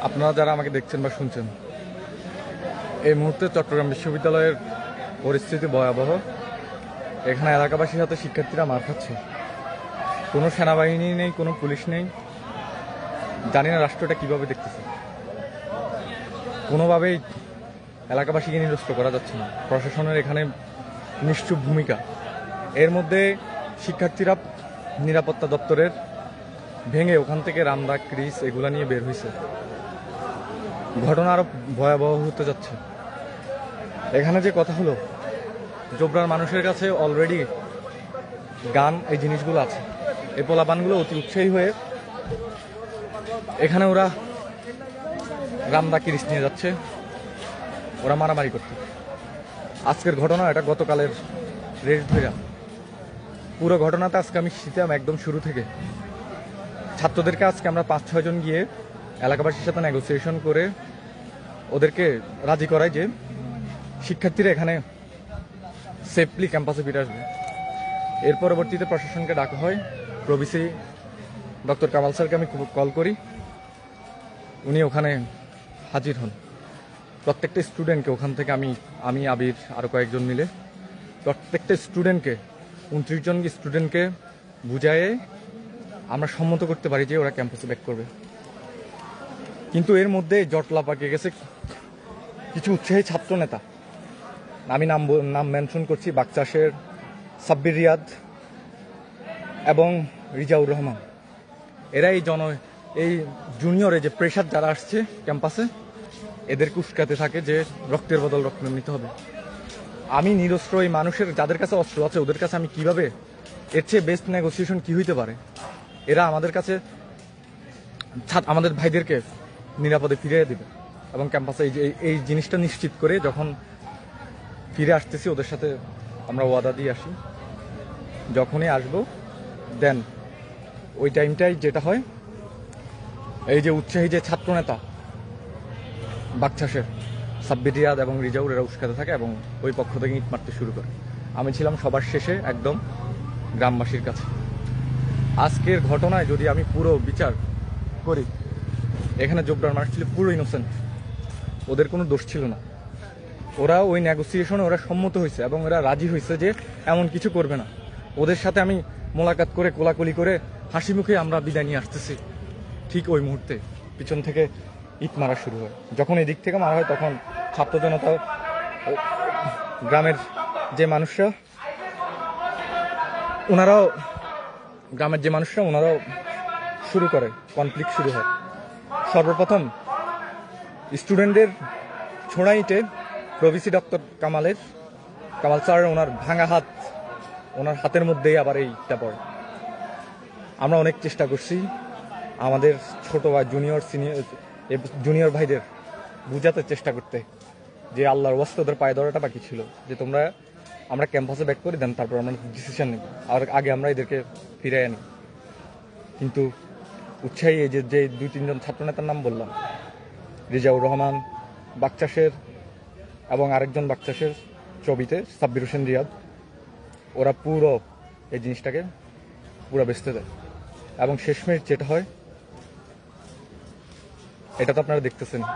আপনারা যারা আমাকে দেখছেন বা শুনছেন, এই মুহূর্তে চট্টগ্রাম বিশ্ববিদ্যালয়ের পরিস্থিতি ভয়াবহ। এখানে এলাকাবাসীর সাথে শিক্ষার্থীরা মার খাচ্ছে। কোনো সেনাবাহিনী নেই, কোনো পুলিশ নেই। জানি না রাষ্ট্রটা কিভাবে দেখতেছে। কোনোভাবেই এলাকাবাসীকে নিরস্ত্র করা যাচ্ছে না। প্রশাসনের এখানে নিশ্চুপ ভূমিকা। এর মধ্যে শিক্ষার্থীরা নিরাপত্তা দপ্তরের ভেঙে ওখান থেকে রামদা, ক্রিস এগুলা নিয়ে বের হয়েছে। ঘটনা আরো ভয়াবহ হতে যাচ্ছে। এখানে যে কথা হলো, জোবরার মানুষের কাছে অলরেডি গান এই জিনিসগুলো আছে। এই পোলাপানগুলো অতি উৎসাহী হয়ে এখানে ওরা রামদা, ক্রিস নিয়ে যাচ্ছে, ওরা মারামারি করতে। আজকের ঘটনা এটা গতকালের রেস ধরা। পুরো ঘটনাতে আজকে আমি ছিলাম একদম শুরু থেকে। ছাত্রদেরকে আজকে আমরা 5-6 জন গিয়ে এলাকাবাসীর সাথে নেগোসিয়েশন করে ওদেরকে রাজি করাই যে শিক্ষার্থীরা এখানে সেফলি ক্যাম্পাসে ফিরে আসবে। এর পরবর্তীতে প্রশাসনকে ডাকা হয়। প্রভিসি ডক্টর কামাল স্যারকে আমি কল করি, উনি ওখানে হাজির হন। প্রত্যেকটা স্টুডেন্টকে ওখান থেকে আমি আবির আরও কয়েকজন মিলে প্রত্যেকটা স্টুডেন্টকে 29 জন স্টুডেন্টকে বুঝায়ে আমরা সম্মত করতে পারি যে ওরা ক্যাম্পাসে ব্যাক করবে। কিন্তু এর মধ্যে জটলা পাকিয়ে গেছে কিছু উৎসাহী ছাত্র নেতা। আমি নাম মেনশন করছি, বাকচাষের সাব্বির রিয়াদ এবং রিজাউর রহমান। এরা এই জুনিয়রে যে প্রেশার যারা আসছে ক্যাম্পাসে, এদেরকে উস্কাতে থাকে যে রক্তের বদল রক্ত নিতে হবে। আমি নিরস্ত্র এই মানুষের যাদের কাছে অস্ত্র আছে ওদের কাছে আমি কিভাবে, এর চেয়ে বেস্ট নেগোসিয়েশন কি হইতে পারে? এরা আমাদের কাছে আমাদের ভাইদেরকে নিরাপদে ফিরিয়ে দেবে এবং ক্যাম্পাসে এই জিনিসটা নিশ্চিত করে যখন ফিরে আসতেছি ওদের সাথে আমরা ওয়াদা দিয়ে আসি, যখনই আসবো দেন ওই টাইমটাই যেটা হয়, এই যে উৎসাহী যে ছাত্রনেতা বাকচাষের সাব্বির রিয়াদ এবং রিজাউর, এরা উস্কাতে থাকে এবং ওই পক্ষ থেকে ইট মারতে শুরু করে। আমি ছিলাম সবার শেষে একদম গ্রামবাসীর কাছে। আজকের ঘটনায় যদি আমি পুরো বিচার করি, এখানে জোবরার মানুষ ছিল পুরো ইনোসেন্ট, ওদের কোনো দোষ ছিল না। ওরা ওই নেগোসিয়েশনে ওরা সম্মত হয়েছে এবং ওরা রাজি হয়েছে যে এমন কিছু করবে না। ওদের সাথে আমি মোলাকাত করে কোলাকুলি করে হাসি মুখে আমরা বিদায় নিয়ে আসতেছি। ঠিক ওই মুহূর্তে পিছন থেকে ইট মারা শুরু হয়। যখন এদিক থেকে মারা হয় তখন ছাত্র জনতা, গ্রামের যে মানুষরা ওনারাও শুরু করে, কনফ্লিক্ট শুরু হয়। সর্বপ্রথম স্টুডেন্টদের ছোড়া ইটে প্রভিসি ডক্টর কামাল স্যার ওনার ভাঙা হাত, ওনার হাতের মধ্যেই আবার এইটা পড়ে। আমরা অনেক চেষ্টা করছি আমাদের ছোট ভাই জুনিয়র ভাইদের বুঝাতে চেষ্টা করতে যে আল্লাহর ওয়াস্তে ওদের পায়ে ধরাটা বাকি ছিল, যে আমরা ক্যাম্পাসে ব্যাক করে দেন, তারপর আমরা ডিসিশন নিব, আর আগে আমরা এদেরকে ফিরে আনি। কিন্তু উৎসাহী এই যে 2-3 জন ছাত্রনেতার নাম বললাম, রিজাউর রহমান বাকচাষের এবং আরেকজন বাকচাষের ছবিতে সাব্বির হোসেন রিয়াদ, ওরা পুরো এই জিনিসটাকে পুরো বেচতে দেয় এবং শেষমেশ যেটা হয় এটা তো আপনারা দেখতেছেন।